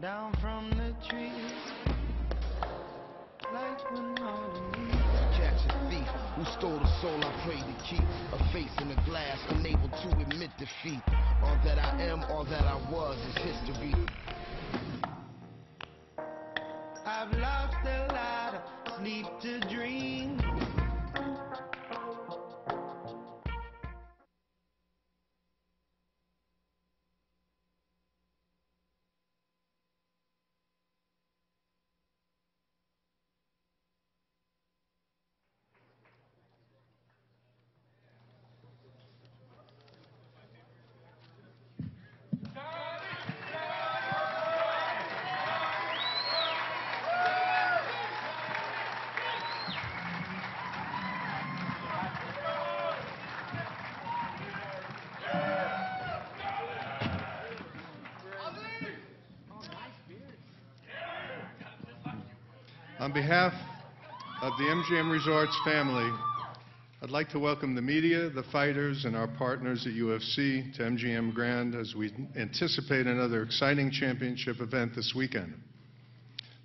down from the trees, like when autumn leaves. Catch a thief who stole the soul I pray to keep. A face in the glass, unable to admit defeat. All that I am, all that I was is history. I've lost a lot of sleep to dream. On behalf of the MGM Resorts family, I'd like to welcome the media, the fighters, and our partners at UFC to MGM Grand as we anticipate another exciting championship event this weekend.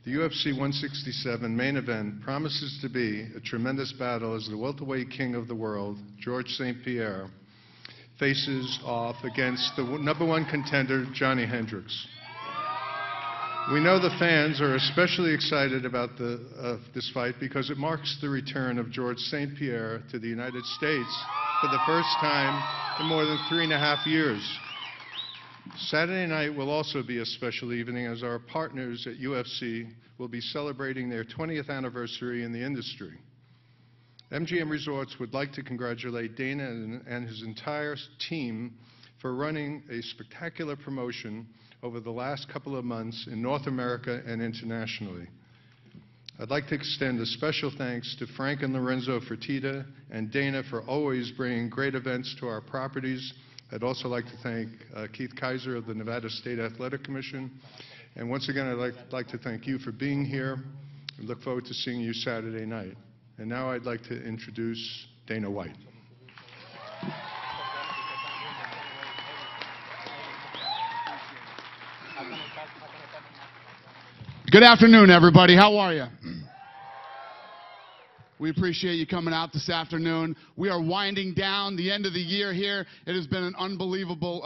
The UFC 167 main event promises to be a tremendous battle as the welterweight king of the world, George St-Pierre, faces off against the #1 contender, Johnny Hendricks. We know the fans are especially excited about this fight because it marks the return of George St-Pierre to the United States for the first time in more than 3.5 years. Saturday night will also be a special evening as our partners at UFC will be celebrating their 20th anniversary in the industry. MGM Resorts would like to congratulate Dana and his entire team for running a spectacular promotion over the last couple of months in North America and internationally. I'd like to extend a special thanks to Frank and Lorenzo Fertitta and Dana for always bringing great events to our properties. I'd also like to thank Keith Kaiser of the Nevada State Athletic Commission. And once again, I'd like to thank you for being here. We look forward to seeing you Saturday night. And now I'd like to introduce Dana White. Good afternoon, everybody. How are you? We appreciate you coming out this afternoon. We are winding down the end of the year here. It has been an unbelievable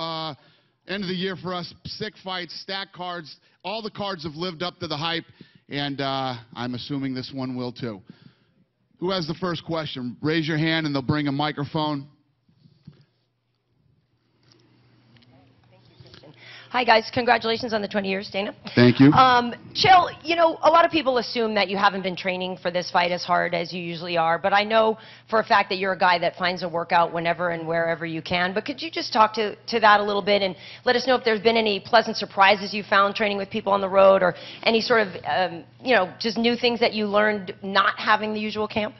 end of the year for us. Sick fights, stacked cards. All the cards have lived up to the hype, and I'm assuming this one will too. Who has the first question? Raise your hand and they'll bring a microphone. Hi, guys. Congratulations on the 20 years, Dana. Thank you. Chill, you know, a lot of people assume that you haven't been training for this fight as hard as you usually are, but I know for a fact that you're a guy that finds a workout whenever and wherever you can. But could you just talk to that a little bit and let us know if there's been any pleasant surprises you found training with people on the road or any sort of, you know, just new things that you learned not having the usual camp?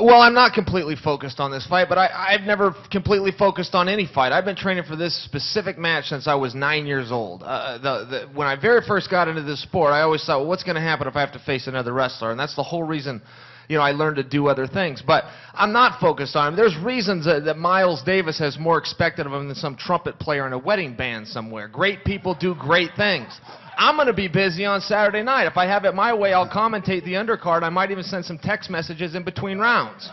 Well, I'm not completely focused on this fight, but I've never completely focused on any fight. I've been training for this specific match since I was 9 years old. When I very first got into this sport, I always thought, well, what's going to happen if I have to face another wrestler? And that's the whole reason, you know, I learned to do other things. But I'm not focused on him. There's reasons that Miles Davis has more expected of him than some trumpet player in a wedding band somewhere. Great people do great things. I'm going to be busy on Saturday night. If I have it my way, I'll commentate the undercard. I might even send some text messages in between rounds.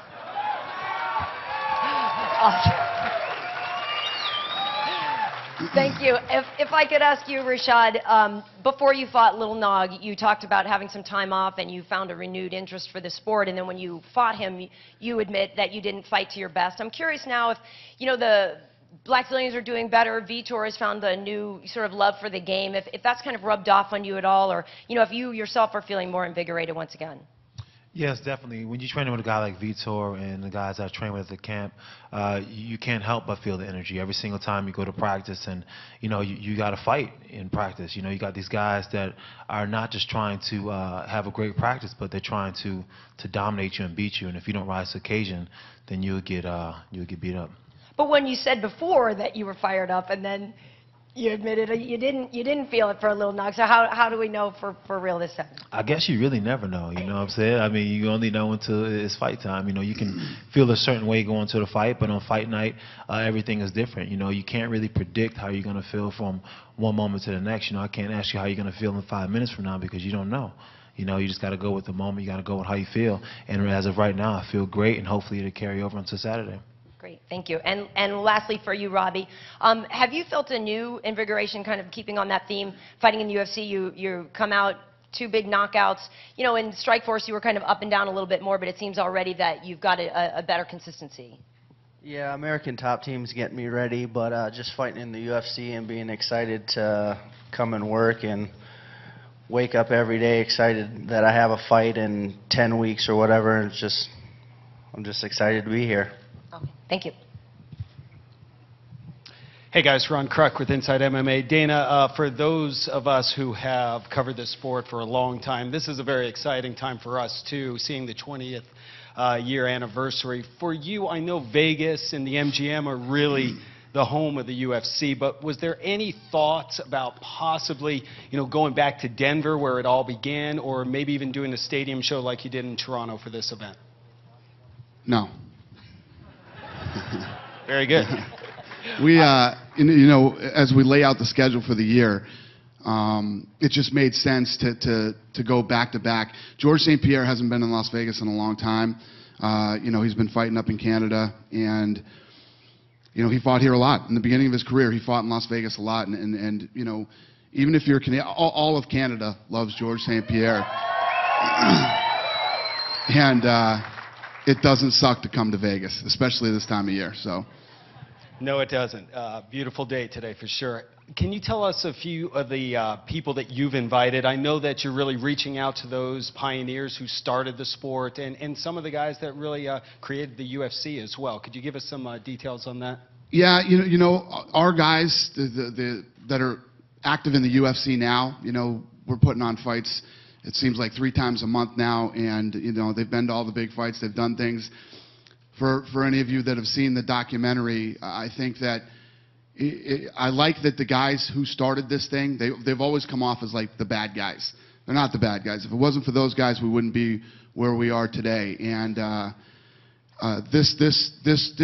Thank you. If I could ask you, Rashad, before you fought Little Nog, you talked about having some time off and you found a renewed interest for the sport, and then when you fought him, you admit that you didn't fight to your best. I'm curious now if, you know, the Black Zillions are doing better, Vitor has found a new sort of love for the game, if that's kind of rubbed off on you at all, or, you know, if you yourself are feeling more invigorated once again. Yes, definitely. When you're training with a guy like Vitor and the guys that I train with at the camp, you can't help but feel the energy every single time you go to practice. And, you know, you got to fight in practice. You know, you got these guys that are not just trying to have a great practice, but they're trying to dominate you and beat you. And if you don't rise to the occasion, then you'll get beat up. But when you said before that you were fired up and then You admitted you didn't feel it for a little knock. So how do we know for real this time? I guess you really never know, you know what I'm saying? I mean, you only know until it's fight time. You know, you can feel a certain way going to the fight, but on fight night, everything is different. You know, you can't really predict how you're going to feel from one moment to the next. You know, I can't ask you how you're going to feel in 5 minutes from now because you don't know. You know, you just got to go with the moment. You got to go with how you feel. And as of right now, I feel great, and hopefully it'll carry over until Saturday. Great, thank you. And lastly for you, Robbie, have you felt a new invigoration, kind of keeping on that theme, fighting in the UFC? You come out 2 big knockouts. You know, in Strikeforce you were kind of up and down a little bit more, but it seems already that you've got a better consistency. Yeah, American Top Team's getting me ready, but just fighting in the UFC and being excited to come and work and wake up every day excited that I have a fight in 10 weeks or whatever. And I'm just excited to be here. Okay, thank you. Hey guys, Ron Kruk with Inside MMA. Dana, for those of us who have covered this sport for a long time, this is a very exciting time for us too, seeing the 20th year anniversary. For you, I know Vegas and the MGM are really the home of the UFC, but was there any thoughts about possibly, you know, going back to Denver where it all began, or maybe even doing a stadium show like you did in Toronto for this event? No. Very good. We, you know, as we lay out the schedule for the year, it just made sense to go back to back. George St-Pierre hasn't been in Las Vegas in a long time. You know, he's been fighting up in Canada, and you know, he fought here a lot. In the beginning of his career, he fought in Las Vegas a lot, and you know, even if you're Canadian, all of Canada loves George St-Pierre. And it doesn't suck to come to Vegas, especially this time of year. So. No, it doesn't. Beautiful day today for sure. Can you tell us a few of the people that you've invited? I know that you're really reaching out to those pioneers who started the sport and some of the guys that really created the UFC as well. Could you give us some details on that? Yeah, you know, our guys that are active in the UFC now, you know, we're putting on fights, it seems like 3 times a month now, and you know, they've been to all the big fights, they've done things. For any of you that have seen the documentary, I think that I like that the guys who started this thing, they've always come off as like the bad guys. They're not the bad guys. If it wasn't for those guys, we wouldn't be where we are today. And this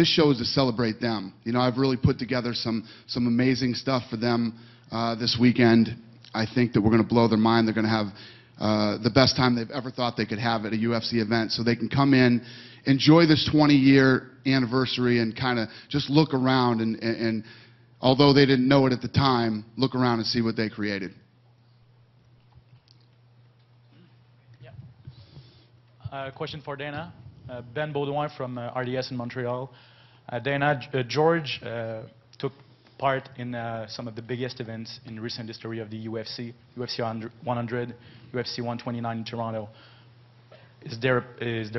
show is to celebrate them. You know, I've really put together some amazing stuff for them this weekend. I think that we're going to blow their mind. They're going to have the best time they've ever thought they could have at a UFC event. So they can come in, enjoy this 20-year anniversary, and kind of just look around and although they didn't know it at the time, look around and see what they created. Yeah. Question for Dana. Ben Baudouin from RDS in Montreal. Dana, George took part in some of the biggest events in recent history of the UFC, UFC 100, UFC 129 in Toronto. Is there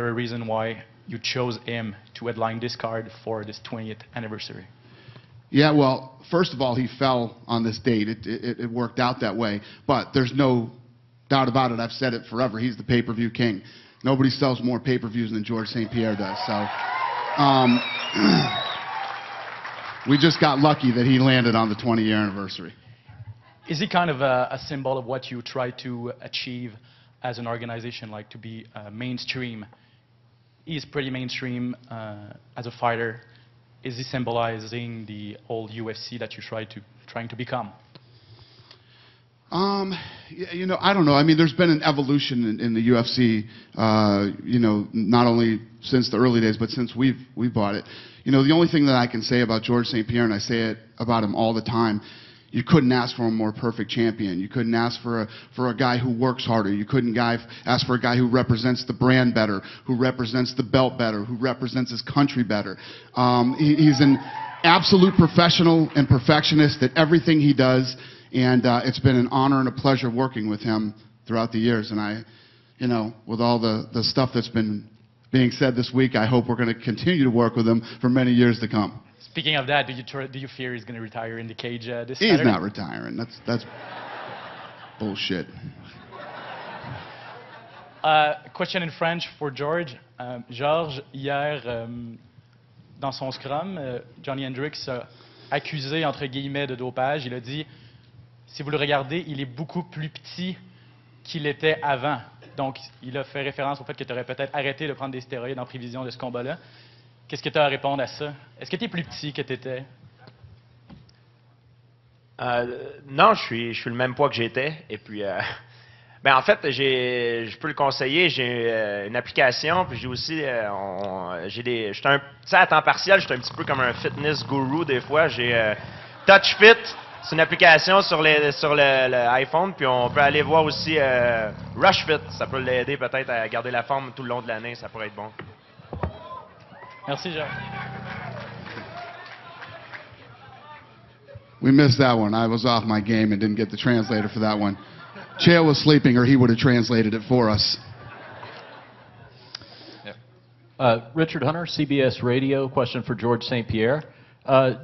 a reason why you chose him to headline this card for this 20th anniversary? Yeah, well, first of all, he fell on this date. It worked out that way. But there's no doubt about it. I've said it forever. He's the pay-per-view king. Nobody sells more pay-per-views than George St-Pierre does. So we just got lucky that he landed on the 20-year anniversary. Is he kind of a symbol of what you try to achieve as an organization, like to be mainstream? He's pretty mainstream as a fighter. Is he symbolizing the old UFC that you're trying to become? You know, I don't know. I mean, there's been an evolution in the UFC, you know, not only since the early days, but since we've bought it. You know, the only thing that I can say about George St-Pierre, and I say it about him all the time, you couldn't ask for a more perfect champion. You couldn't ask for a guy who works harder. You couldn't ask for a guy who represents the brand better, who represents the belt better, who represents his country better. He's an absolute professional and perfectionist at everything he does, and it's been an honor and a pleasure working with him throughout the years. And I, you know, with all the stuff that's been being said this week, I hope we're going to continue to work with him for many years to come. Speaking of that, do you fear he's going to retire in the cage this Saturday? He's not retiring. That's bullshit. Question in French for George. Georges, hier, dans son scrum, Johnny Hendricks accusé, entre guillemets, de dopage. Il a dit, si vous le regardez, il est beaucoup plus petit qu'il était avant. Donc, il a fait référence au fait que tu aurais peut-être arrêté de prendre des stéroïdes en prévision de ce combat-là. Qu'est-ce que tu as à répondre à ça? Est-ce que tu es plus petit que tu étais? Non, je suis le même poids que j'étais. Et puis, ben en fait, je peux le conseiller. J'ai une application, puis j'ai aussi, je suis à temps partiel, je suis un petit peu comme un fitness guru des fois. J'ai TouchFit, c'est une application sur le iPhone, puis on peut aller voir aussi RushFit. Ça peut l'aider peut-être à garder la forme tout le long de l'année, ça pourrait être bon. Merci, Jean. We missed that one. I was off my game and didn't get the translator for that one. Chael was sleeping, or he would have translated it for us. Richard Hunter, CBS Radio. Question for George St-Pierre.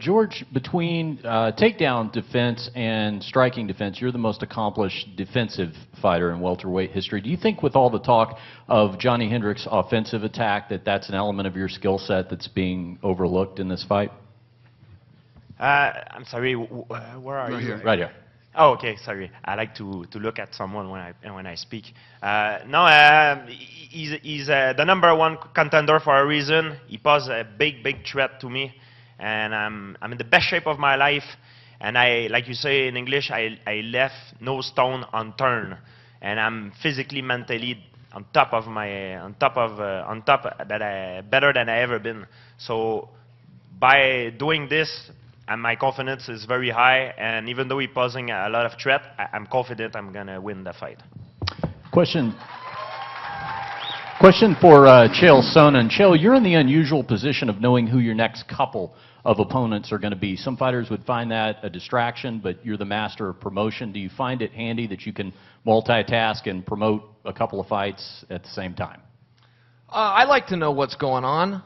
George, between takedown defense and striking defense, you're the most accomplished defensive fighter in welterweight history. Do you think with all the talk of Johnny Hendricks' offensive attack that that's an element of your skill set that's being overlooked in this fight? I'm sorry, where are you? Right here. Oh, okay, sorry. I like to look at someone when I speak. No, he's the number one contender for a reason. He poses a big threat to me, and I'm in the best shape of my life. And I, like you say in English, I left no stone unturned, and I'm physically, mentally on top that better than I ever been. So by doing this, and my confidence is very high, and even though he's posing a lot of threat, I'm confident I'm going to win the fight. Question for Chael Sonnen. Chael, you're in the unusual position of knowing who your next couple of opponents are going to be. Some fighters would find that a distraction, but you're the master of promotion. Do you find it handy that you can multitask and promote a couple of fights at the same time? I like to know what's going on.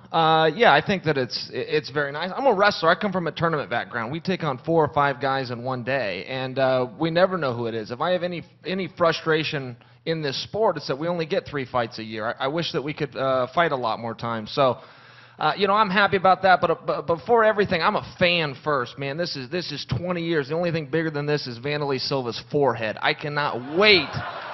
Yeah, I think that it's very nice. I'm a wrestler. I come from a tournament background. We take on 4 or 5 guys in one day, and we never know who it is. If I have any frustration in this sport, it's that we only get 3 fights a year. I wish that we could fight a lot more times. So, you know, I'm happy about that. But before everything, I'm a fan first, man. This is 20 years. The only thing bigger than this is Vanderlei Silva's forehead. I cannot wait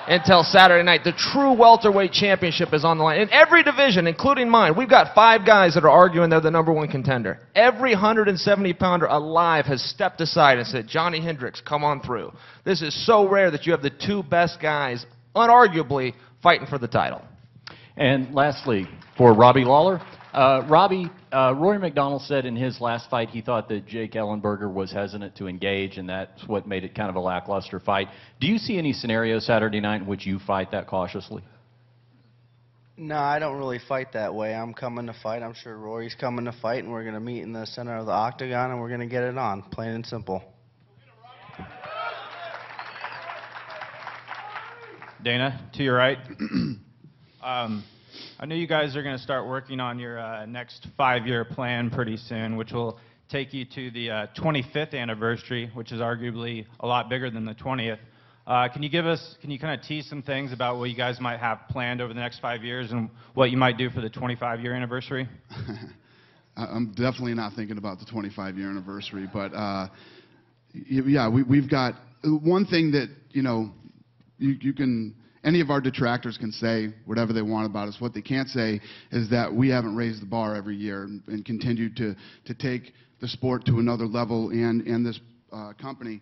until Saturday night. The true welterweight championship is on the line. In every division, including mine, we've got 5 guys that are arguing they're the #1 contender. Every 170-pounder alive has stepped aside and said, Johnny Hendricks, come on through. This is so rare that you have the 2 best guys, unarguably, fighting for the title. And lastly, for Robbie Lawler. Robbie, Rory McDonald said in his last fight he thought that Jake Ellenberger was hesitant to engage, and that's what made it kind of a lackluster fight. Do you see any scenario Saturday night in which you fight that cautiously? No, I don't really fight that way. I'm coming to fight. I'm sure Rory's coming to fight, and we're going to meet in the center of the octagon, and we're going to get it on, plain and simple. Dana, to your right. I know you guys are going to start working on your next 5-year plan pretty soon, which will take you to the 25th anniversary, which is arguably a lot bigger than the 20th. Can you kind of tease some things about what you guys might have planned over the next 5 years and what you might do for the 25-year anniversary? I'm definitely not thinking about the 25-year anniversary, but yeah, we've got one thing that, you know, you can... Any of our detractors can say whatever they want about us. What they can't say is that we haven't raised the bar every year and continued to take the sport to another level and this company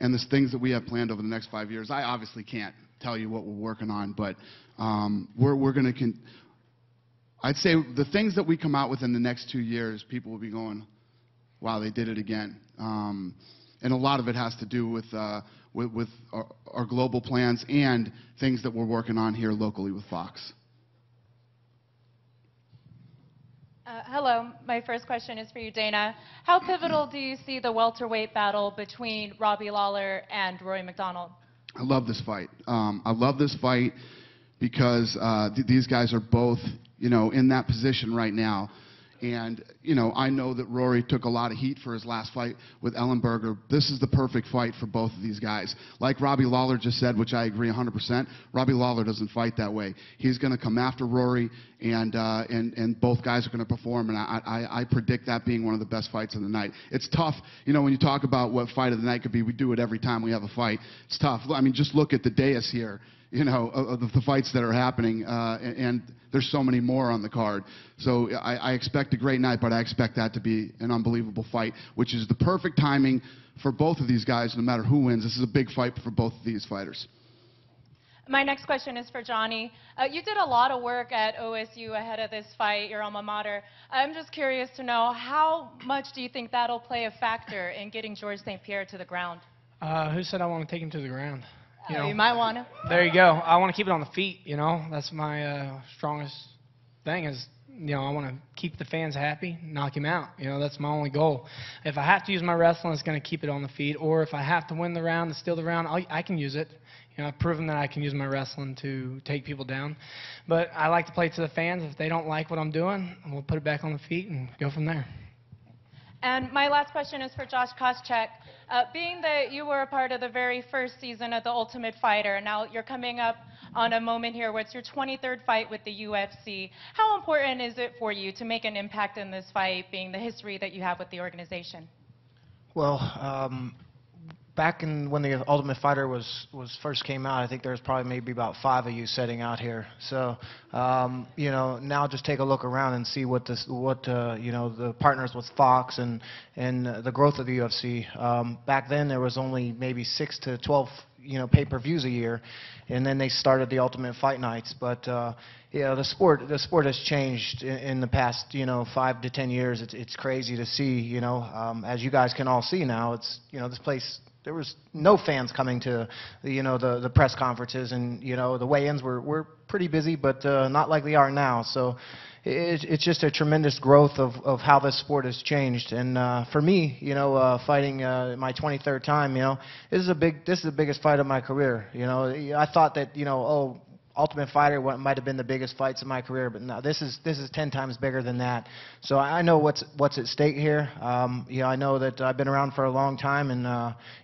and the things that we have planned over the next 5 years. I obviously can't tell you what we're working on, but we're going to... I'd say the things that we come out with in the next 2 years, people will be going, wow, they did it again. And a lot of it has to do with our global plans and things that we're working on here locally with Fox. Hello, my first question is for you, Dana. How pivotal do you see the welterweight battle between Robbie Lawler and Rory McDonald? I love this fight. I love this fight because these guys are both, you know, in that position right now. And, you know, I know that Rory took a lot of heat for his last fight with Ellenberger. This is the perfect fight for both of these guys. Like Robbie Lawler just said, which I agree 100%, Robbie Lawler doesn't fight that way. He's going to come after Rory, and both guys are going to perform, and I predict that being one of the best fights of the night. It's tough, you know, when you talk about what fight of the night could be, we do it every time we have a fight. It's tough. I mean, just look at the dais here, you know, of the fights that are happening, and there's so many more on the card. So I expect a great night, but I expect that to be an unbelievable fight, which is the perfect timing for both of these guys, no matter who wins. This is a big fight for both of these fighters. My next question is for Johnny. You did a lot of work at OSU ahead of this fight, your alma mater. I'm just curious to know, how much do you think that'll play a factor in getting George St-Pierre to the ground? Who said I want to take him to the ground? You might want to. There you go. I want to keep it on the feet, you know. That's my strongest thing is, you know, I want to keep the fans happy, knock him out. You know, that's my only goal. If I have to use my wrestling, it's going to keep it on the feet. Or if I have to win the round and steal the round, I can use it. You know, I've proven that I can use my wrestling to take people down. But I like to play to the fans. If they don't like what I'm doing, we'll put it back on the feet and go from there. And my last question is for Josh Koscheck. Being that you were a part of the very first season of The Ultimate Fighter, now you're coming up on a moment here where it's your 23rd fight with the UFC. How important is it for you to make an impact in this fight, being the history that you have with the organization? Well, back when the Ultimate Fighter was first came out, I think there was probably maybe about 5 of you setting out here. So, you know, now just take a look around and see what you know, the partners with Fox and the growth of the UFC. Back then there was only maybe 6 to 12, you know, pay-per-views a year, and then they started the Ultimate Fight Nights. But you know, the sport has changed in the past, you know, 5 to 10 years. It's crazy to see, you know, as you guys can all see now. It's, you know, this place. There was no fans coming to, you know, the press conferences, and, you know, the weigh-ins were pretty busy, but not like they are now. So it's just a tremendous growth of how this sport has changed. And for me, you know, fighting my 23rd time, you know, this is the biggest fight of my career. You know, I thought that, you know, oh, Ultimate Fighter might have been the biggest fights of my career, but no, this is 10 times bigger than that. So I know what's at stake here. You know, I know that I've been around for a long time, and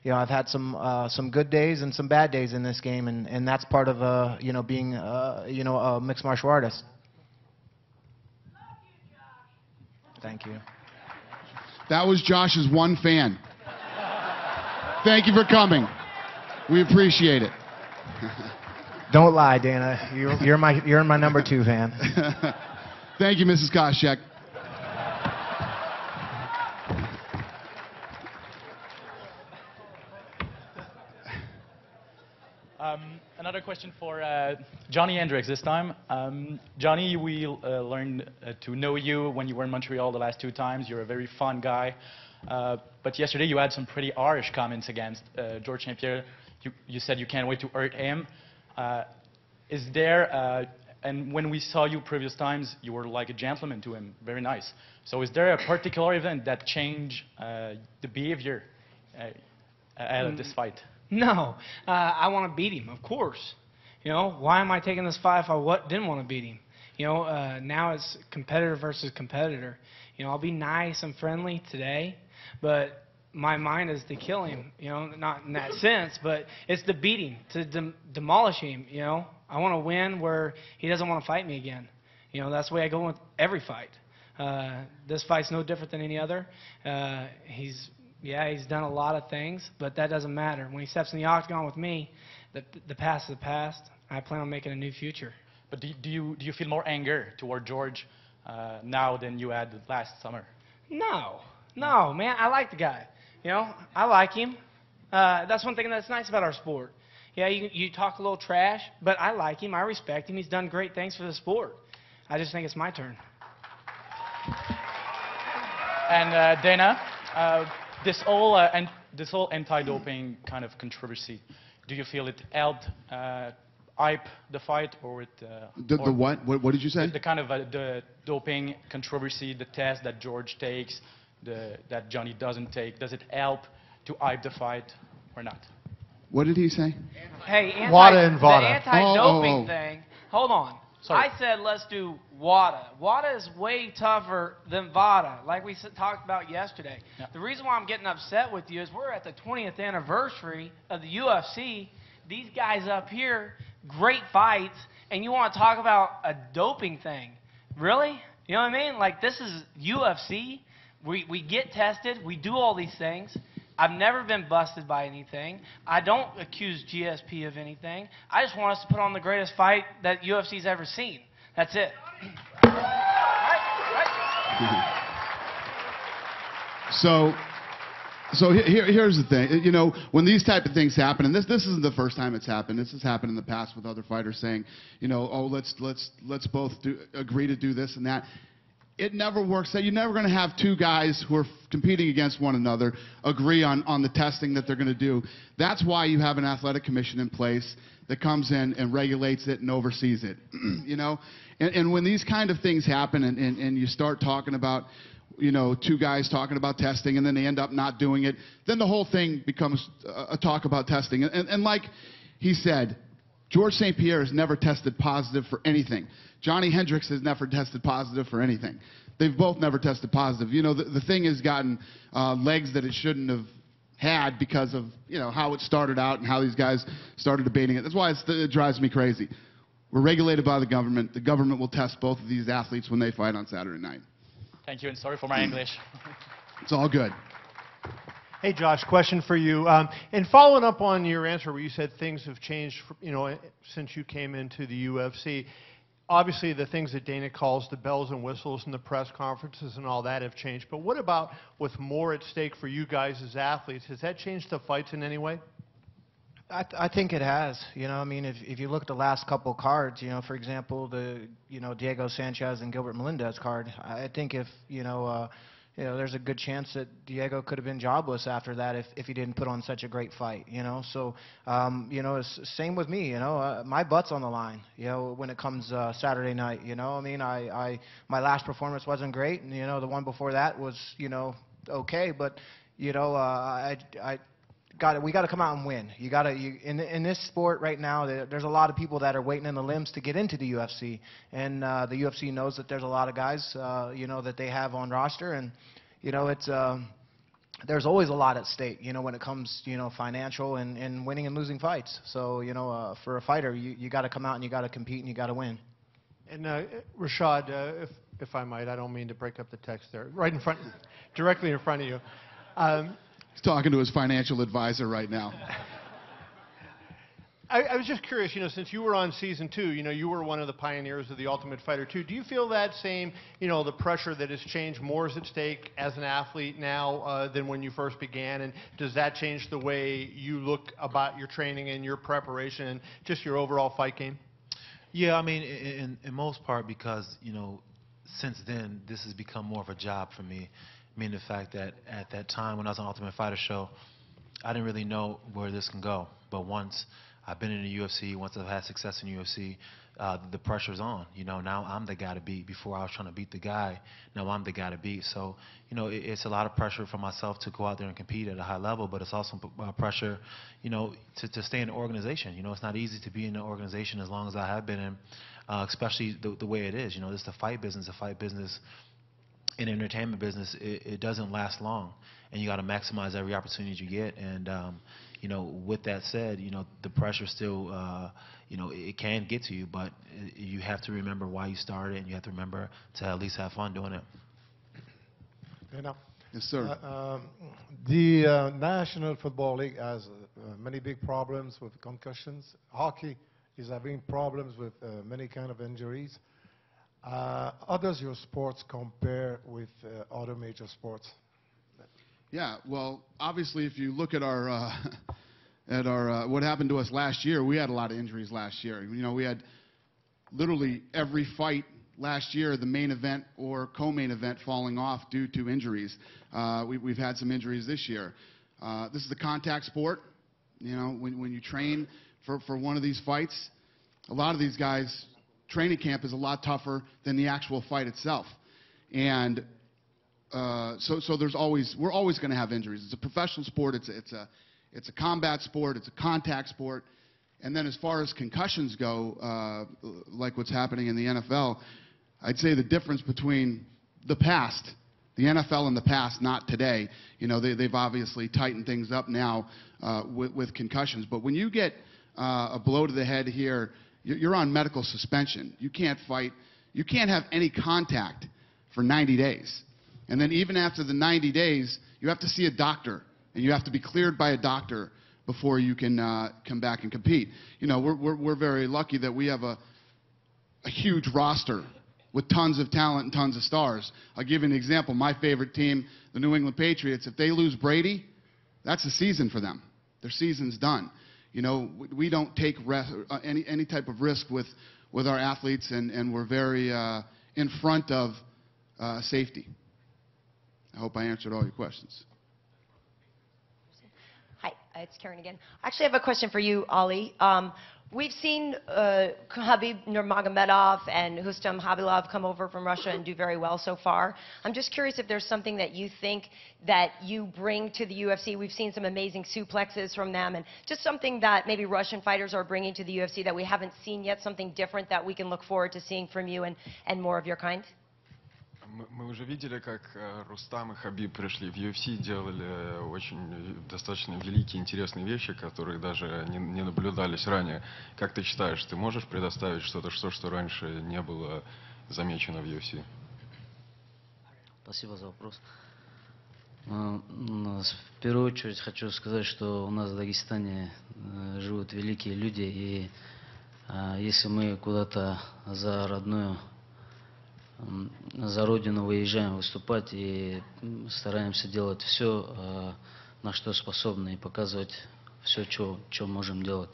you know, I've had some good days and some bad days in this game, and that's part of you know, being you know, a mixed martial artist. Thank you. That was Josh's one fan. Thank you for coming. We appreciate it. Don't lie, Dana. You're my number 2 fan. Thank you, Mrs. Koscheck. Another question for Johnny Hendricks this time. Johnny, we learned to know you when you were in Montreal the last 2 times. You're a very fun guy. But yesterday you had some pretty harsh comments against George St-Pierre. You said you can't wait to hurt him. Is there, and when we saw you previous times, you were like a gentleman to him, very nice. So is there a particular event that changed the behavior at this fight? No, I want to beat him, of course. You know, why am I taking this fight if I didn't want to beat him? You know, now it's competitor versus competitor. You know, I'll be nice and friendly today, but my mind is to kill him, you know, not in that sense, but it's to beat him, to demolish him, you know. I want to win where he doesn't want to fight me again. You know, that's the way I go with every fight. This fight's no different than any other. He's done a lot of things, but that doesn't matter. When he steps in the octagon with me, the past is the past. I plan on making a new future. But do you feel more anger toward George now than you had last summer? No, man, I like the guy. You know, I like him. That's one thing that's nice about our sport. Yeah, you talk a little trash, but I like him. I respect him. He's done great things for the sport. I just think it's my turn. And Dana, this whole anti-doping kind of controversy, do you feel it helped hype the fight, or it? The what? What did you say? The kind of the doping controversy, the test that George takes, that Johnny doesn't take. Does it help to hype the fight or not? What did he say? Hey, Wada and the Vada. anti-doping thing. Hold on. Sorry. I said let's do WADA. WADA is way tougher than VADA, like we talked about yesterday. Yeah. The reason why I'm getting upset with you is we're at the 20th anniversary of the UFC. These guys up here, great fights, and you want to talk about a doping thing. Really? You know what I mean? Like, this is UFC. We get tested. We do all these things. I've never been busted by anything. I don't accuse GSP of anything. I just want us to put on the greatest fight that UFC's ever seen. That's it. So here's the thing. You know, when these type of things happen, and this isn't the first time it's happened. This has happened in the past with other fighters saying, you know, oh, let's both agree to do this and that. It never works. You're never going to have two guys who are competing against one another agree on the testing that they're going to do. That's why you have an athletic commission in place that comes in and regulates it and oversees it. You know, and when these kind of things happen and you start talking about, you know, two guys talking about testing and then they end up not doing it, then the whole thing becomes a talk about testing. And like he said, George St-Pierre has never tested positive for anything. Johnny Hendricks has never tested positive for anything. They've both never tested positive. You know, the thing has gotten legs that it shouldn't have had because of, you know, how it started out and how these guys started debating it. That's why it drives me crazy. We're regulated by the government. The government will test both of these athletes when they fight on Saturday night. Thank you, and sorry for my English. It's all good. Hey, Josh, question for you. And following up on your answer where you said things have changed, you know, since you came into the UFC, obviously the things that Dana calls the bells and whistles and the press conferences and all that have changed. But what about with more at stake for you guys as athletes? Has that changed the fights in any way? I think it has. You know, I mean, if you look at the last couple cards, you know, for example, Diego Sanchez and Gilbert Melendez card, I think if, there's a good chance that Diego could have been jobless after that if he didn't put on such a great fight, you know. So, it's same with me, you know. My butt's on the line, you know, when it comes Saturday night, you know. I mean, my last performance wasn't great, and, you know, the one before that was, you know, okay, but, you know, we got to come out and win. In this sport right now, there's a lot of people that are waiting in the limbs to get into the UFC, and the UFC knows that there's a lot of guys, that they have on roster, and, you know, there's always a lot at stake, you know, when it comes, you know, financial and winning and losing fights. So, you know, for a fighter, you got to come out and you got to compete and you got to win. And Rashad, if I might, I don't mean to break up the text there, right in front, directly in front of you. He's talking to his financial advisor right now. I was just curious, you know, since you were on season 2, you know, you were one of the pioneers of the Ultimate Fighter 2. Do you feel that same, you know, the pressure that has changed, more is at stake as an athlete now than when you first began? And does that change the way you look about your training and your preparation and just your overall fight game? Yeah, I mean, in most part because, you know, since then, this has become more of a job for me. I mean, the fact that at that time when I was on Ultimate Fighter show, I didn't really know where this can go. But once I've been in the UFC, once I've had success in the UFC, the pressure's on. You know, now I'm the guy to beat. Before I was trying to beat the guy, now I'm the guy to beat. So, you know, it's a lot of pressure for myself to go out there and compete at a high level, but it's also pressure, you know, to stay in the organization. You know, it's not easy to be in the organization as long as I have been in, especially the way it is. You know, this is the fight business. In the entertainment business, it doesn't last long, and you got to maximize every opportunity you get. And you know, with that said, you know, the pressure still, you know, it can get to you, but you have to remember why you started, and you have to remember to at least have fun doing it. Yes, sir. The National Football League has many big problems with concussions. Hockey is having problems with many kind of injuries. How does your sports compare with other major sports? Yeah, well, obviously, if you look at our what happened to us last year, we had a lot of injuries last year. You know, we had literally every fight last year, the main event or co-main event falling off due to injuries. We've had some injuries this year. This is a contact sport. You know, when you train for one of these fights, a lot of these guys, training camp is a lot tougher than the actual fight itself. And so we're always going to have injuries. It's a professional sport. It's a combat sport. It's a contact sport. And then as far as concussions go, like what's happening in the NFL, I'd say the difference between the past, the NFL in the past, not today, you know, they've obviously tightened things up now with concussions. But when you get a blow to the head here, you're on medical suspension. You can't fight. You can't have any contact for 90 days. And then even after the 90 days, you have to see a doctor, and you have to be cleared by a doctor before you can come back and compete. You know, we're very lucky that we have a huge roster with tons of talent and tons of stars. I'll give you an example. My favorite team, the New England Patriots, if they lose Brady, that's a season for them. Their season's done. You know, we don't take any type of risk with our athletes, and we're very in front of safety. I hope I answered all your questions. Hi, it's Karen again. I actually have a question for you, Ali. We've seen Khabib Nurmagomedov and Rustam Khabilov come over from Russia and do very well so far. I'm just curious if there's something that you think that you bring to the UFC. We've seen some amazing suplexes from them, and just something that maybe Russian fighters are bringing to the UFC that we haven't seen yet, something different that we can look forward to seeing from you and more of your kind. Мы уже видели, как Рустам и Хабиб пришли в UFC, делали очень достаточно великие, интересные вещи, которые даже не наблюдались ранее. Как ты считаешь, ты можешь предоставить что-то, что раньше не было замечено в UFC? Спасибо за вопрос. В первую очередь хочу сказать, что у нас в Дагестане живут великие люди, и если мы куда-то за родную, за родину выезжаем выступать и стараемся делать все, на что способны, и показывать все, что можем делать.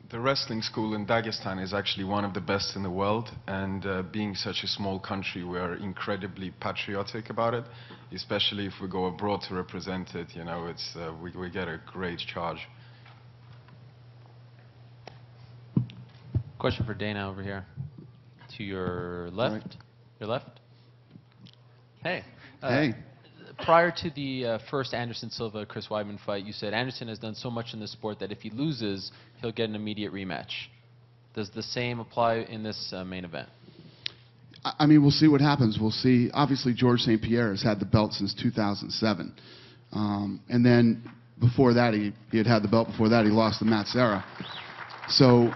The wrestling school in Dagestan is actually one of the best in the world, and being such a small country, we are incredibly patriotic about it, especially if we go abroad to represent it. You know, it's we get a great charge. Question for Dana over here. To your left. Right. Your left. Hey. Hey. Prior to the first Anderson Silva-Chris Weidman fight, you said Anderson has done so much in this sport that if he loses, he'll get an immediate rematch. Does the same apply in this main event? I mean, we'll see what happens. We'll see. Obviously, George St-Pierre has had the belt since 2007. And then before that, he had the belt. Before that, he lost to Matt Serra. So,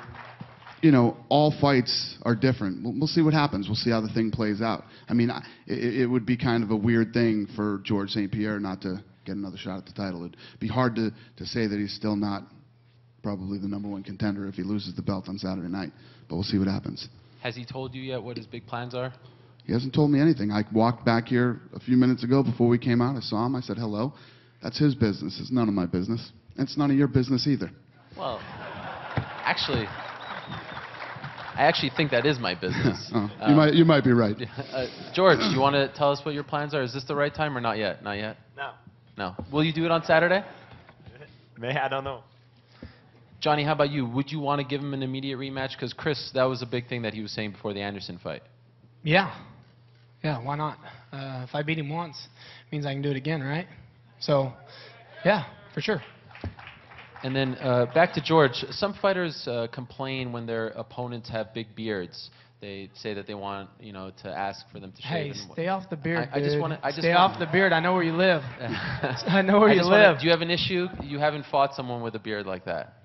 you know, all fights are different. We'll see what happens. We'll see how the thing plays out. I mean, it would be kind of a weird thing for George St-Pierre not to get another shot at the title. It'd be hard to say that he's still not probably the #1 contender if he loses the belt on Saturday night. But we'll see what happens. Has he told you yet what his big plans are? He hasn't told me anything. I walked back here a few minutes ago before we came out. I saw him. I said hello. That's his business. It's none of my business. And it's none of your business either. Well, actually, I actually think that is my business. You might be right. George, do you want to tell us what your plans are? Is this the right time or not yet? Not yet? No. No. Will you do it on Saturday? I don't know. Johnny, how about you? Would you want to give him an immediate rematch? Because Chris, that was a big thing that he was saying before the Anderson fight. Yeah. Yeah, why not? If I beat him once, it means I can do it again, right? So, yeah, for sure. And then back to George. Some fighters complain when their opponents have big beards. They say that they want, you know, to ask for them to shave. Hey, stay off the beard, I just dude. want to. Stay off the beard. I know where you live. I know where you live. Do you have an issue? You haven't fought someone with a beard like that?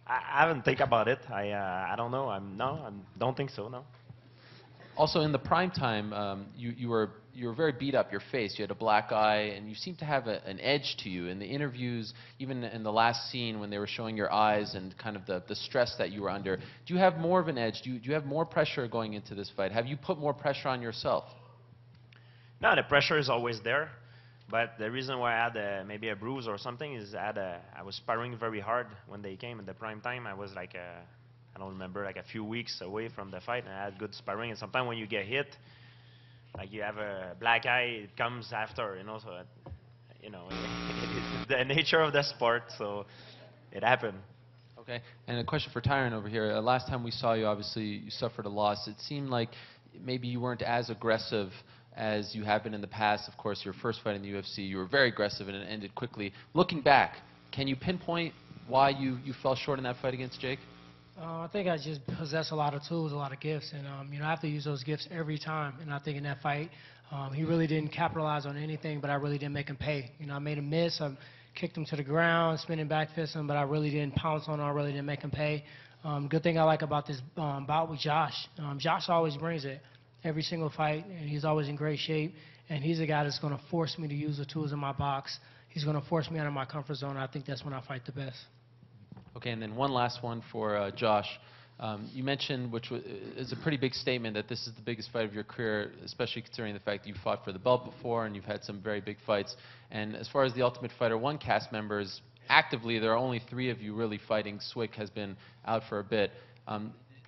I haven't think about it. I don't know. I don't think so. No. Also, in the prime time, you were very beat up. Your face, you had a black eye, and you seemed to have an edge to you. In the interviews, even in the last scene when they were showing your eyes and kind of the stress that you were under, do you have more of an edge? Do you have more pressure going into this fight? Have you put more pressure on yourself? No, the pressure is always there. But the reason why I had maybe a bruise or something is I was sparring very hard when they came in the prime time. I was like I don't remember, like a few weeks away from the fight, and I had good sparring. And sometimes when you get hit, like you have a black eye, it comes after, you know. So, you know, it's the nature of the sport, so it happened. Okay. And a question for Tyron over here. Last time we saw you, obviously, you suffered a loss. It seemed like maybe you weren't as aggressive as you have been in the past. Of course, your first fight in the UFC, you were very aggressive and it ended quickly. Looking back, can you pinpoint why you fell short in that fight against Jake? I think I just possess a lot of tools, a lot of gifts, and I have to use those gifts every time. And I think in that fight, he really didn't capitalize on anything, but I really didn't make him pay. I made him miss. I kicked him to the ground, spinning back fist him, but I really didn't pounce on him. I really didn't make him pay. Good thing I like about this bout with Josh. Josh always brings it every single fight, and he's always in great shape. And he's a guy that's going to force me to use the tools in my box. He's going to force me out of my comfort zone. I think that's when I fight the best. Okay, and then one last one for Josh. You mentioned, which is a pretty big statement, that this is the biggest fight of your career, especially considering the fact that you've fought for the belt before and you've had some very big fights. And as far as the Ultimate Fighter 1 cast members, actively there are only 3 of you really fighting. Swick has been out for a bit.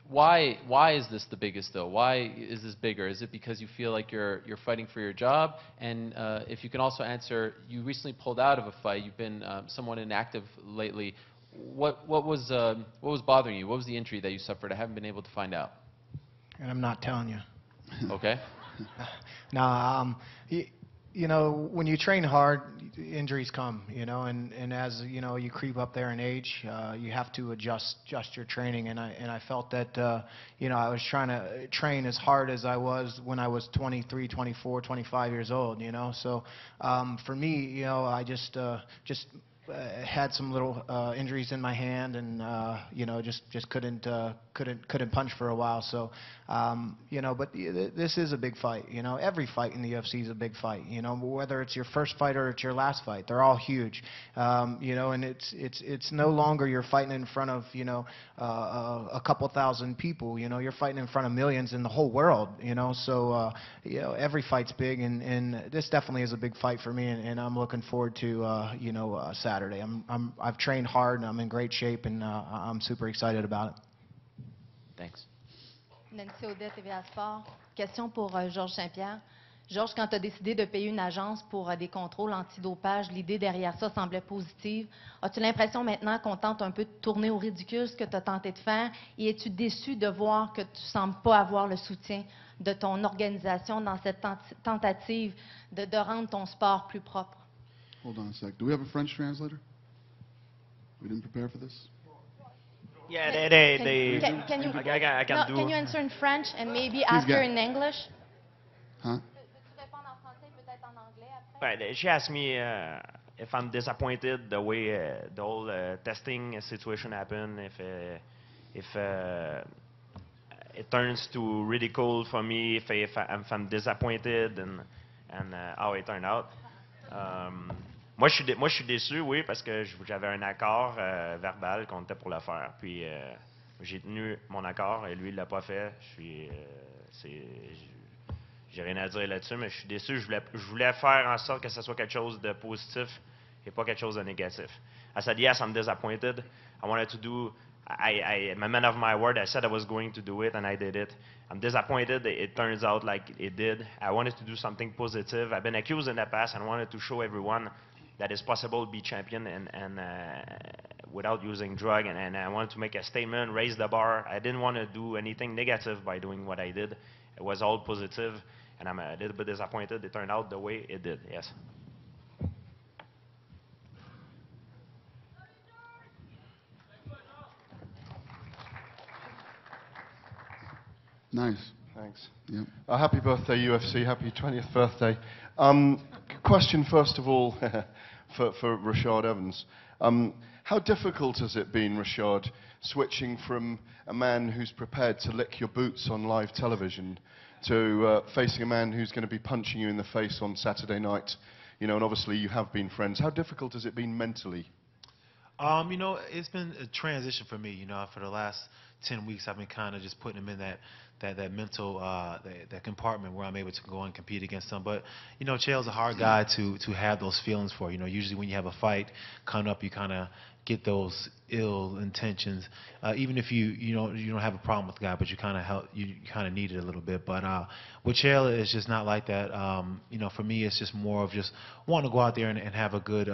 Why is this the biggest, though? Why is this bigger? Is it because you feel like you're fighting for your job? And if you can also answer, you recently pulled out of a fight. You've been somewhat inactive lately. What was bothering you? What was the injury that you suffered? I haven't been able to find out. And I'm not telling you. Okay. No, you know, when you train hard, injuries come, you know, and as, you know, you creep up there in age, you have to adjust your training, and I felt that, you know, I was trying to train as hard as I was when I was 23, 24, 25 years old, you know, so for me, you know, I just had some little injuries in my hand, and you know, just couldn't punch for a while. So you know, but this is a big fight. You know, every fight in the UFC is a big fight. You know, whether it's your first fight or it's your last fight, they're all huge. You know, and it's no longer you're fighting in front of, you know, a couple thousand people. You know, you're fighting in front of millions in the whole world. You know, so you know, every fight's big, and this definitely is a big fight for me, and I'm looking forward to you know, Saturday. I've trained hard, and I'm in great shape, and I'm super excited about it. Thanks. Nancy Audet, TVA Sport. Question pour Georges St-Pierre. Georges, quand tu as décidé de payer une agence pour des contrôles antidopage, l'idée derrière ça semblait positive. As-tu l'impression maintenant qu'on tente un peu de tourner au ridicule ce que tu as tenté de faire? Et es-tu déçu de voir que tu ne sembles pas avoir le soutien de ton organisation dans cette tentative de rendre ton sport plus propre? Hold on a sec. Do we have a French translator? We didn't prepare for this? Yeah, Can you answer in French and maybe Please ask her go. in English? Huh? Right, she asked me if I'm disappointed the way the whole testing situation happened, if it turns to ridicule for me, if I'm disappointed and how it turned out. Moi, je suis déçu, oui, parce que j'avais un accord verbal qu'on était pour le faire. Puis, j'ai tenu mon accord et lui, il l'a pas fait. J'ai rien à dire là-dessus, mais je suis déçu. Je voulais faire en sorte que ce soit quelque chose de positif et pas quelque chose de négatif. I said, yes, I'm disappointed. I wanted to do... I'm a man of my word. I said I was going to do it, and I did it. I'm disappointed. It turns out like it did. I wanted to do something positive. I've been accused in the past, and I wanted to show everyone that it's possible to be champion and without using drug. And I wanted to make a statement, raise the bar. I didn't want to do anything negative by doing what I did. It was all positive, and I'm a little bit disappointed. It turned out the way it did. Yes. Nice. Thanks. Yep. Happy birthday, UFC. Happy 20th birthday. Question, first of all, for Rashad Evans. How difficult has it been, Rashad, switching from a man who's prepared to lick your boots on live television to facing a man who's going to be punching you in the face on Saturday night? You know, and obviously you have been friends. How difficult has it been mentally? You know, it's been a transition for me. You know, for the last 10 weeks, I've been kind of just putting him in that mental that compartment where I'm able to go and compete against him. But you know, Chael's a hard guy to have those feelings for. You know, usually when you have a fight coming up, you kind of get those ill intentions, even if you don't have a problem with the guy, but you kind of need it a little bit. But with Chael, it's just not like that. You know, for me, it's just more of just wanting to go out there and have a good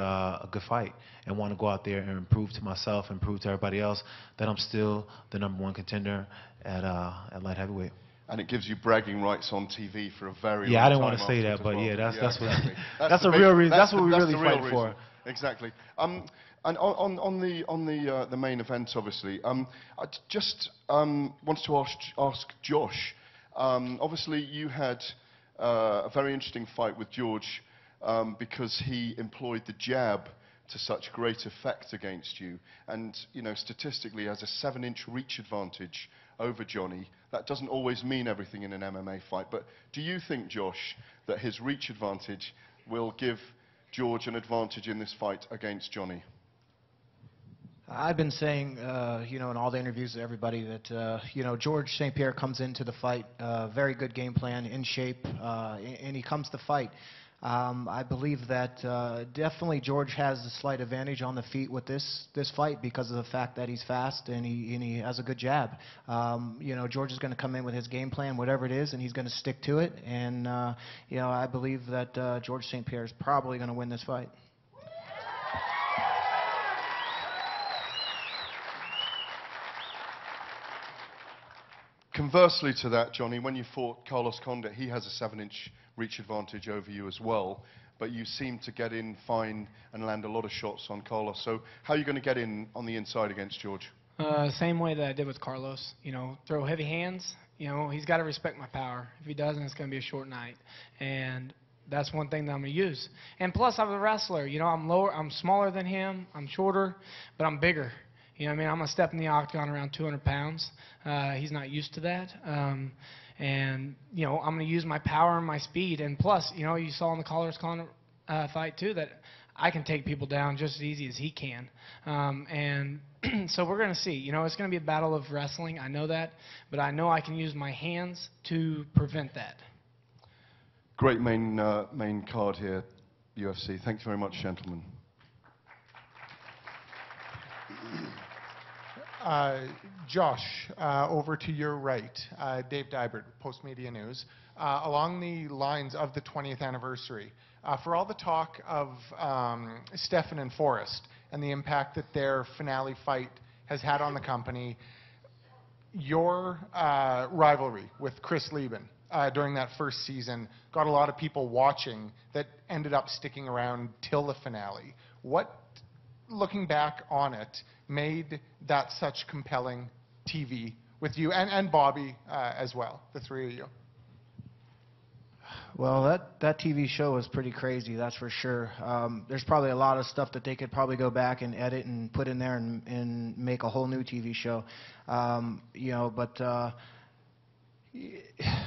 fight, and want to go out there and prove to myself and prove to everybody else that I'm still the #1 contender at light heavyweight. And it gives you bragging rights on TV for a very long time. Yeah, I didn't want to say that, but yeah, that's what that's the real reason. That's what we really fight for. Exactly. And on the main event, obviously, I just wanted to ask Josh. Obviously, you had a very interesting fight with George because he employed the jab to such great effect against you, and statistically has a 7-inch reach advantage over Johnny. That doesn't always mean everything in an MMA fight, but do you think, Josh, that his reach advantage will give George an advantage in this fight against Johnny? I've been saying, in all the interviews to everybody that, George St-Pierre comes into the fight, very good game plan, in shape, and he comes to fight. I believe that definitely George has a slight advantage on the feet with this fight because of the fact that he's fast and he has a good jab. George is going to come in with his game plan, whatever it is, and he's going to stick to it. And I believe that George St-Pierre is probably going to win this fight. Conversely to that, Johnny, when you fought Carlos Condit, he has a 7-inch reach advantage over you as well, but you seem to get in fine and land a lot of shots on Carlos. So how are you going to get in on the inside against George? Same way that I did with Carlos. Throw heavy hands. He's got to respect my power. If he doesn't, it's going to be a short night. And that's one thing that I'm going to use. And plus, I'm a wrestler. I'm smaller than him. I'm shorter, but I'm bigger. I'm going to step in the octagon around 200 pounds. He's not used to that. And, I'm going to use my power and my speed. And plus, you saw in the Carlos Condit fight, too, that I can take people down just as easy as he can. And so we're going to see. It's going to be a battle of wrestling. I know that. But I know I can use my hands to prevent that. Great main card here, UFC. Thank you very much, gentlemen. Josh, over to your right, Dave Dybert, Post Media News. Along the lines of the 20th anniversary, for all the talk of Stefan and Forrest and the impact that their finale fight has had on the company, your rivalry with Chris Lieben during that first season got a lot of people watching that ended up sticking around till the finale. What, looking back on it, made that such compelling TV with you and Bobby as well, the three of you? Well, that TV show was pretty crazy, that's for sure. There's probably a lot of stuff that they could probably go back and edit and put in there and make a whole new TV show. But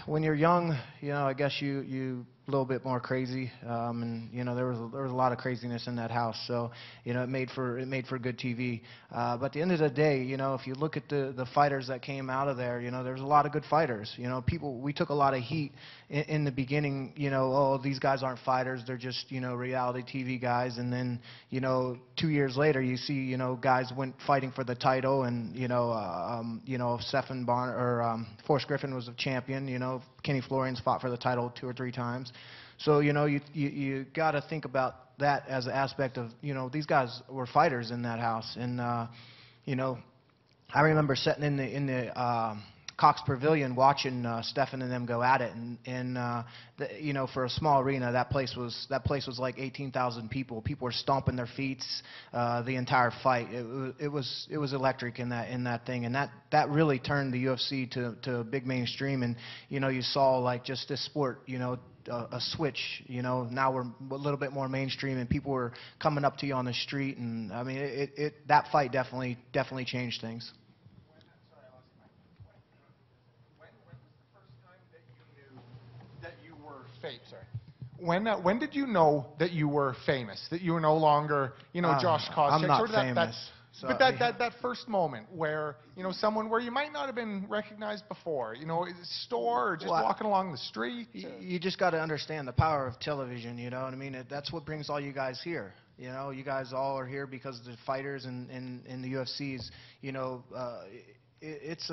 when you're young, I guess you a little bit more crazy, and there was a lot of craziness in that house, so it made for good TV. But at the end of the day, if you look at the fighters that came out of there, there's a lot of good fighters. We took a lot of heat in the beginning. Oh, these guys aren't fighters; they're just reality TV guys. And then 2 years later, you see guys went fighting for the title, and Stephan Bonner or Forrest Griffin was a champion. Kenny Florian's fought for the title 2 or 3 times. So, you got to think about that as an aspect of, these guys were fighters in that house. And, I remember sitting in the Cox Pavilion watching Stefan and them go at it. And for a small arena, that place was like 18,000 people. People were stomping their feet the entire fight. It was electric in that thing. And that really turned the UFC to big mainstream. And, you saw like just this sport, a switch. Now we're a little bit more mainstream, and people were coming up to you on the street. And I mean, that fight definitely changed things. When did you know that you were famous? That you were no longer, Josh Koscheck? I'm not sort of famous. But that first moment where, someone where you might not have been recognized before, store or just walking along the street. You just got to understand the power of television, you know what I mean? That's what brings all you guys here. You guys all are here because the fighters in the UFCs, it's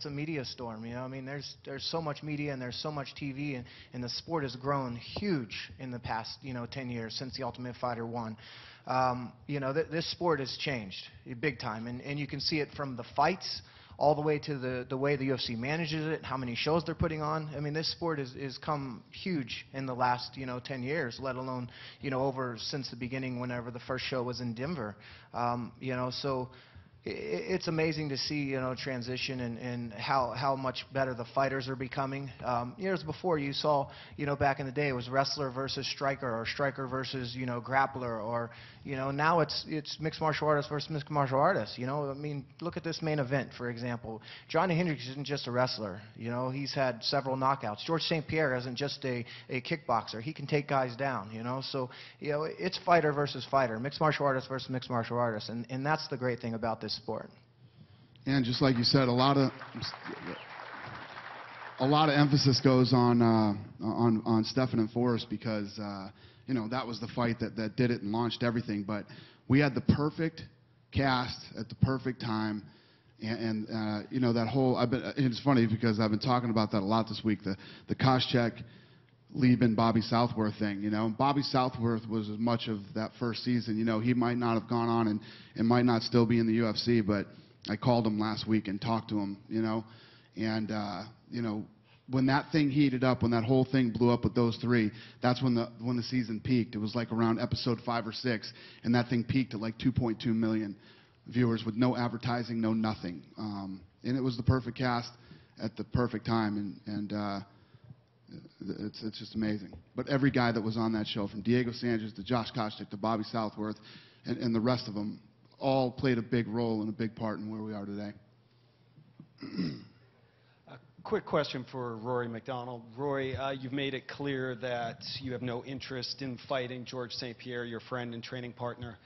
a media storm, I mean, there's so much media and there's so much TV, and the sport has grown huge in the past 10 years since the Ultimate Fighter won. This sport has changed big time, and you can see it from the fights all the way to the way the UFC manages it, how many shows they're putting on. I mean, this sport is come huge in the last 10 years, let alone over since the beginning, whenever the first show was in Denver. So it's amazing to see transition and how much better the fighters are becoming. Years before, you saw back in the day, it was wrestler versus striker, or striker versus grappler, or now it's mixed martial artist versus mixed martial artist. I mean, look at this main event, for example. Johnny Hendricks isn't just a wrestler. He's had several knockouts. George St-Pierre isn't just a kickboxer. He can take guys down. So it's fighter versus fighter, mixed martial artist versus mixed martial artist, and that's the great thing about this sport. And just like you said, a lot of emphasis goes on Stephan and Forrest, because that was the fight that did it and launched everything. But we had the perfect cast at the perfect time, and that whole. It's funny because I've been talking about that a lot this week. The Koscheck, Lieben, Bobby Southworth thing. Bobby Southworth was as much of that first season. He might not have gone on and might not still be in the UFC, but I called him last week and talked to him. And when that thing heated up, when that whole thing blew up with those three, that's when the season peaked. It was like around episode 5 or 6, and that thing peaked at like 2.2 million viewers with no advertising, no nothing. And it was the perfect cast at the perfect time, and it's just amazing. But every guy that was on that show, from Diego Sanchez to Josh Koscheck to Bobby Southworth and the rest of them, all played a big role and a big part in where we are today. A quick question for Rory McDonald. Rory, you've made it clear that you have no interest in fighting George St-Pierre, your friend and training partner.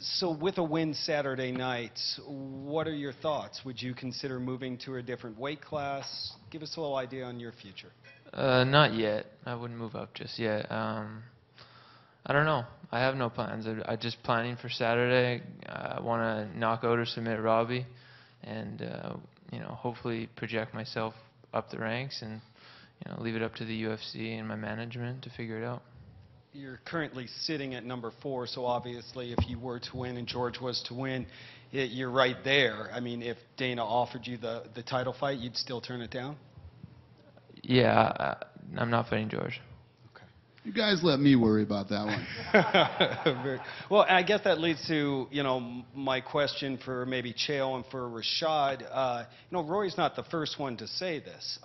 So with a win Saturday night, what are your thoughts? Would you consider moving to a different weight class? Give us a little idea on your future. Not yet. I wouldn't move up just yet. I don't know. I have no plans. I'm just planning for Saturday. I want to knock out or submit Robbie, and hopefully project myself up the ranks, and leave it up to the UFC and my management to figure it out. You're currently sitting at number 4, so obviously if you were to win and George was to win, you're right there. I mean, if Dana offered you the title fight, you'd still turn it down? Yeah, I'm not fighting George. You guys let me worry about that one. Well, I guess that leads to, my question for maybe Chael and for Rashad. Rory's not the first one to say this.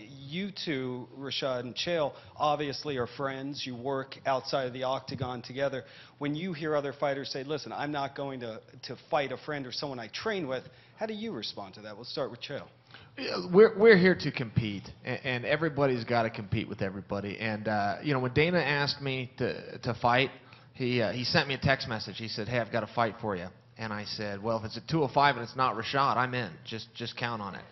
You two, Rashad and Chael, obviously are friends. You work outside of the octagon together. When you hear other fighters say, listen, I'm not going to fight a friend or someone I train with, how do you respond to that? We'll start with Chael. We're here to compete, and everybody's got to compete with everybody. And when Dana asked me to fight, he sent me a text message. He said, "Hey, I've got a fight for you." And I said, "Well, if it's at 205 and it's not Rashad, I'm in. Just count on it."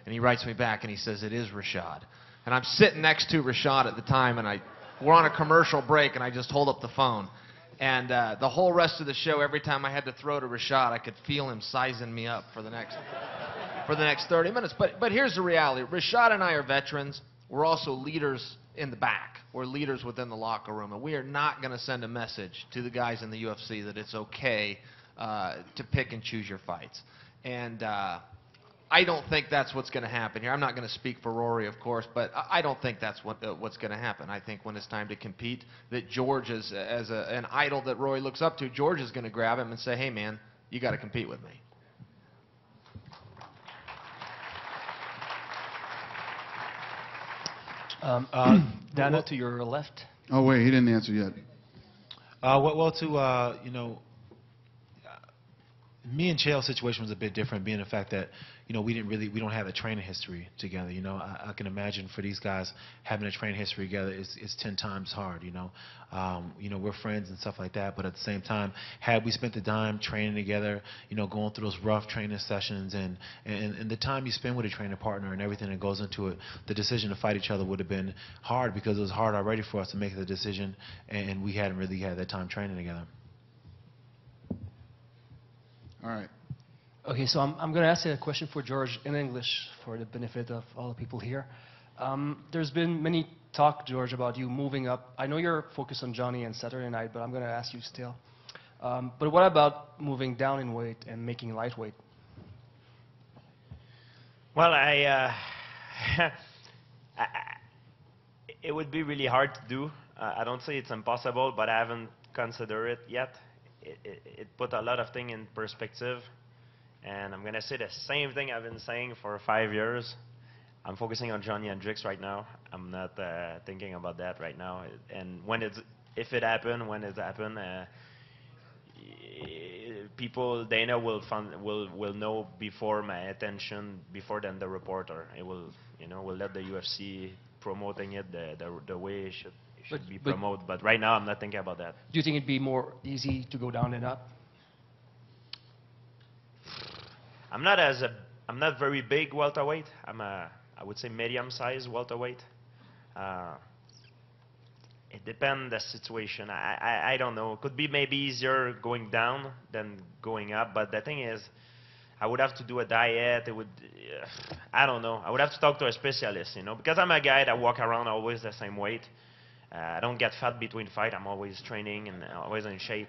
And he writes me back and he says, "It is Rashad." And I'm sitting next to Rashad at the time, and we're on a commercial break, and I just hold up the phone. And the whole rest of the show, every time I had to throw to Rashad, I could feel him sizing me up for the next 30 minutes. But here's the reality. Rashad and I are veterans. We're also leaders in the back. We're leaders within the locker room. And we are not going to send a message to the guys in the UFC that it's okay to pick and choose your fights. And I don't think that's what's going to happen here. I'm not going to speak for Rory, of course, but I don't think that's what's going to happen. I think when it's time to compete, that George, as an idol that Rory looks up to, George is going to grab him and say, "Hey, man, you got to compete with me." Dana, to your left. Oh, wait, he didn't answer yet. Me and Chael's situation was a bit different, being the fact that, we don't have a training history together. I can imagine for these guys having a training history together is 10 times hard. We're friends and stuff like that, but at the same time, had we spent the time training together, going through those rough training sessions and the time you spend with a training partner and everything that goes into it, the decision to fight each other would have been hard, because it was hard already for us to make the decision, and we hadn't really had that time training together. All right. Okay, so I'm going to ask you a question for George in English for the benefit of all the people here. There's been many talk, George, about you moving up. I know you're focused on Johnny and Saturday night, but I'm going to ask you still. But what about moving down in weight and making lightweight? Well, it would be really hard to do. I don't say it's impossible, but I haven't considered it yet. It put a lot of things in perspective, and I'm gonna say the same thing I've been saying for 5 years. I'm focusing on Johnny Hendricks right now. I'm not thinking about that right now. And if it happens, when it happens, people, Dana will know before my attention, before than the reporter. It will, will let the UFC promoting it the way it should be promoted. But right now, I'm not thinking about that. Do you think it'd be more easy to go down than up? I'm not very big welterweight. I would say medium-sized welterweight. It depends the situation. I don't know. It could be maybe easier going down than going up. But the thing is, I would have to do a diet. It would, I don't know. I would have to talk to a specialist, because I'm a guy that walk around always the same weight. I don't get fat between fight. I'm always training and always in shape.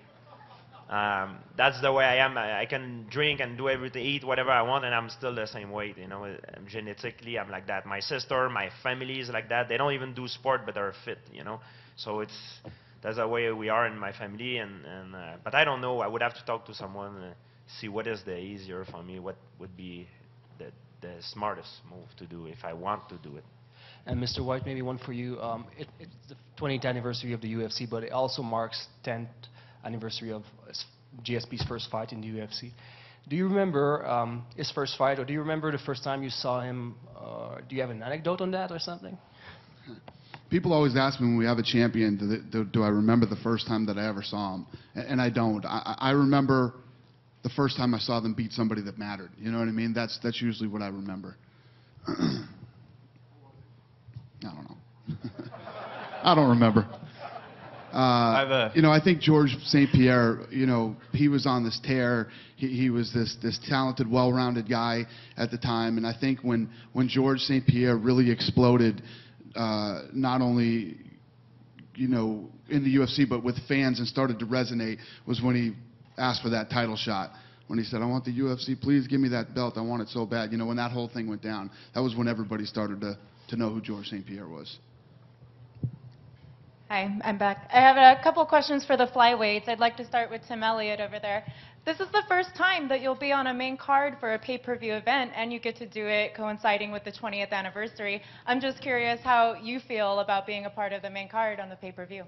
That's the way I am. I can drink and do everything, eat whatever I want, and I'm still the same weight. Genetically, I'm like that. My sister, my family is like that. They don't even do sport, but they're fit. So that's the way we are in my family. But I don't know. I would have to talk to someone, see what is the easier for me, what would be the smartest move to do if I want to do it. And Mr. White, maybe one for you. It's the 20th anniversary of the UFC, but it also marks 10th anniversary of GSP's first fight in the UFC. Do you remember his first fight, or do you remember the first time you saw him? Do you have an anecdote on that or something? People always ask me when we have a champion, do I remember the first time that I ever saw him? And I don't. I remember the first time I saw them beat somebody that mattered. You know what I mean? That's usually what I remember. I don't know. I don't remember. I think George St-Pierre, he was on this tear. He was this talented, well-rounded guy at the time. And I think when George St-Pierre really exploded, not only, in the UFC, but with fans and started to resonate, was when he asked for that title shot. When he said, I want the UFC, please give me that belt. I want it so bad. When that whole thing went down, that was when everybody started to know who George St-Pierre was. Hi, I'm back. I have a couple questions for the flyweights. I'd like to start with Tim Elliott over there. This is the first time that you'll be on a main card for a pay-per-view event, and you get to do it coinciding with the 20th anniversary. I'm just curious how you feel about being a part of the main card on the pay-per-view.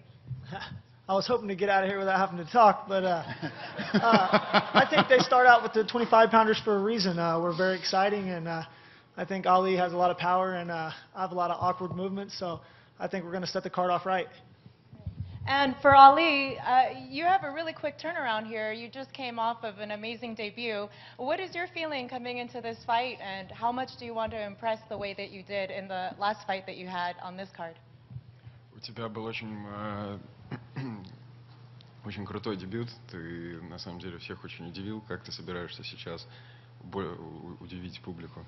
I was hoping to get out of here without having to talk, but I think they start out with the 25-pounders for a reason. We're very exciting, and I think Ali has a lot of power, and I have a lot of awkward movements, so I think we're going to set the card off right. And for Ali, you have a really quick turnaround here. You just came off of an amazing debut. What is your feeling coming into this fight, and how much do you want to impress the way that you did in the last fight that you had on this card? У тебя был очень крутой дебют. Ты на самом деле всех очень удивил. Как ты собираешься сейчас удивить публику?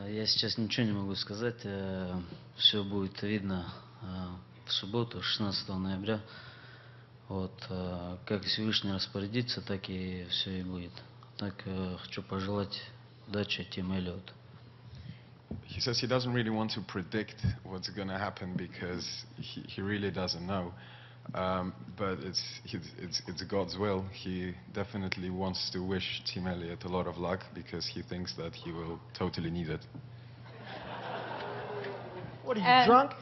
Я сейчас ничего не могу сказать. Все будет видно в субботу, 16 ноября. Вот, как Всевышний распорядится, так и все и будет. Так хочу пожелать удачи Тим Эллиоту. He says he doesn't really want to predict what's going to happen because he really doesn't know. But it's God's will. He definitely wants to wish Team Elliott a lot of luck because he thinks that he will totally need it. What are you, drunk?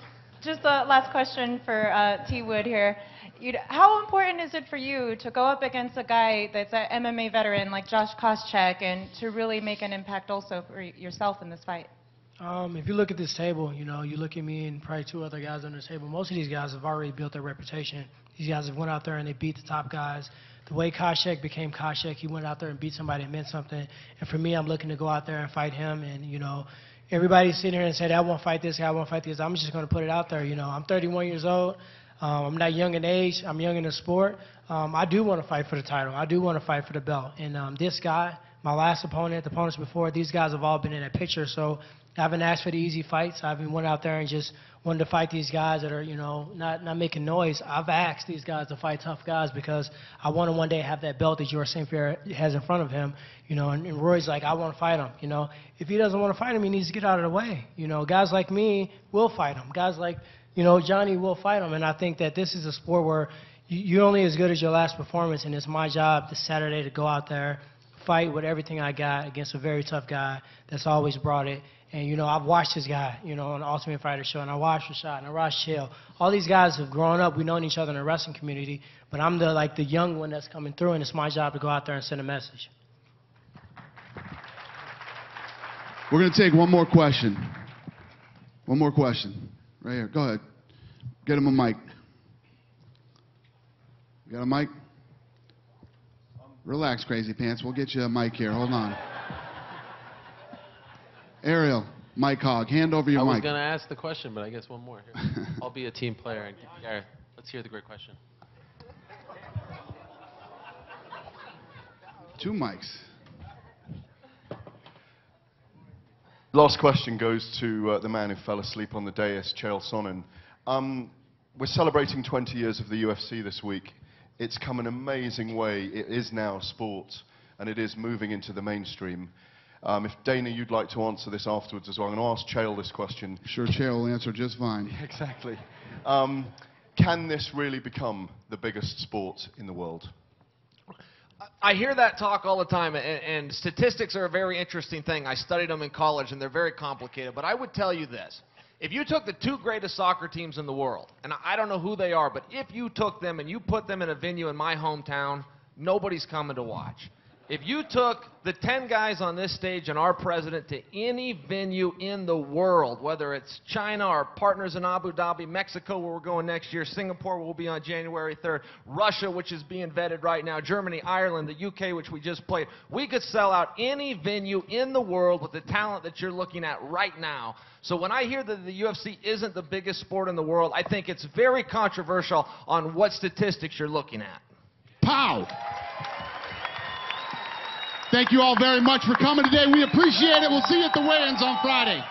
Just a last question for T. Wood here. How important is it for you to go up against a guy that's an MMA veteran like Josh Koscheck and to really make an impact also for yourself in this fight? If you look at this table, you look at me and probably two other guys on this table, most of these guys have already built their reputation. These guys have went out there and they beat the top guys. The way Koscheck became Koscheck, he went out there and beat somebody that meant something. And for me, I'm looking to go out there and fight him. And, everybody's sitting here and said, I want to fight this guy, I want to fight this. I'm just going to put it out there. I'm 31 years old. I'm not young in age. I'm young in the sport. I do want to fight for the title. I do want to fight for the belt. And this guy, my last opponent, the opponents before, these guys have all been in that picture. So I haven't asked for the easy fights. I haven't went out there and just wanted to fight these guys that are, not making noise. I've asked these guys to fight tough guys because I want to one day have that belt that George St-Pierre has in front of him, and Roy's like, I want to fight him, If he doesn't want to fight him, he needs to get out of the way. Guys like me will fight him. Guys like, Johnny will fight him. And I think that this is a sport where you're only as good as your last performance, and it's my job this Saturday to go out there, fight with everything I got against a very tough guy that's always brought it. And, I've watched this guy, on the Ultimate Fighter show, and I watched Rashad, and I watched Chael. All these guys have grown up. We've known each other in the wrestling community, but I'm the young one that's coming through, and it's my job to go out there and send a message. We're going to take one more question. One more question. Right here. Go ahead. Get him a mic. You got a mic? Relax, Crazy Pants. We'll get you a mic here. Hold on. Ariel, Mike Hogg, hand over your I was mic. going to ask the question, but I guess one more. Here. I'll be a team player. And Gareth, let's hear the great question. 2 mics. Last question goes to the man who fell asleep on the dais, Chael Sonnen. We're celebrating 20 years of the UFC this week. It's come an amazing way. It is now sport, and it is moving into the mainstream. If Dana, you'd like to answer this afterwards as well. I'm going to ask Chael this question. Sure, Chael will answer just fine. Exactly. Can this really become the biggest sport in the world? I hear that talk all the time, and statistics are a very interesting thing. I studied them in college, and they're very complicated. But I would tell you this. If you took the 2 greatest soccer teams in the world, and I don't know who they are, but if you took them and you put them in a venue in my hometown, nobody's coming to watch. If you took the 10 guys on this stage and our president to any venue in the world, whether it's China, our partners in Abu Dhabi, Mexico, where we're going next year, Singapore, where we'll be on January 3rd, Russia, which is being vetted right now, Germany, Ireland, the UK, which we just played, we could sell out any venue in the world with the talent that you're looking at right now. So when I hear that the UFC isn't the biggest sport in the world, I think it's very controversial on what statistics you're looking at. Pow! Thank you all very much for coming today. We appreciate it. We'll see you at the weigh-ins on Friday.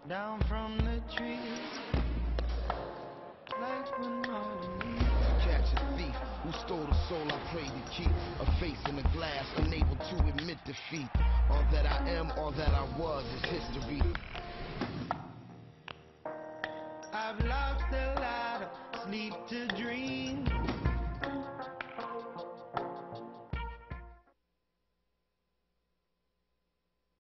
down from the trees, like when Martin catch a thief who stole the soul I prayed to keep. A face in the glass, unable to admit defeat. All that I am, all that I was is history. I've lost a lot of sleep to dream.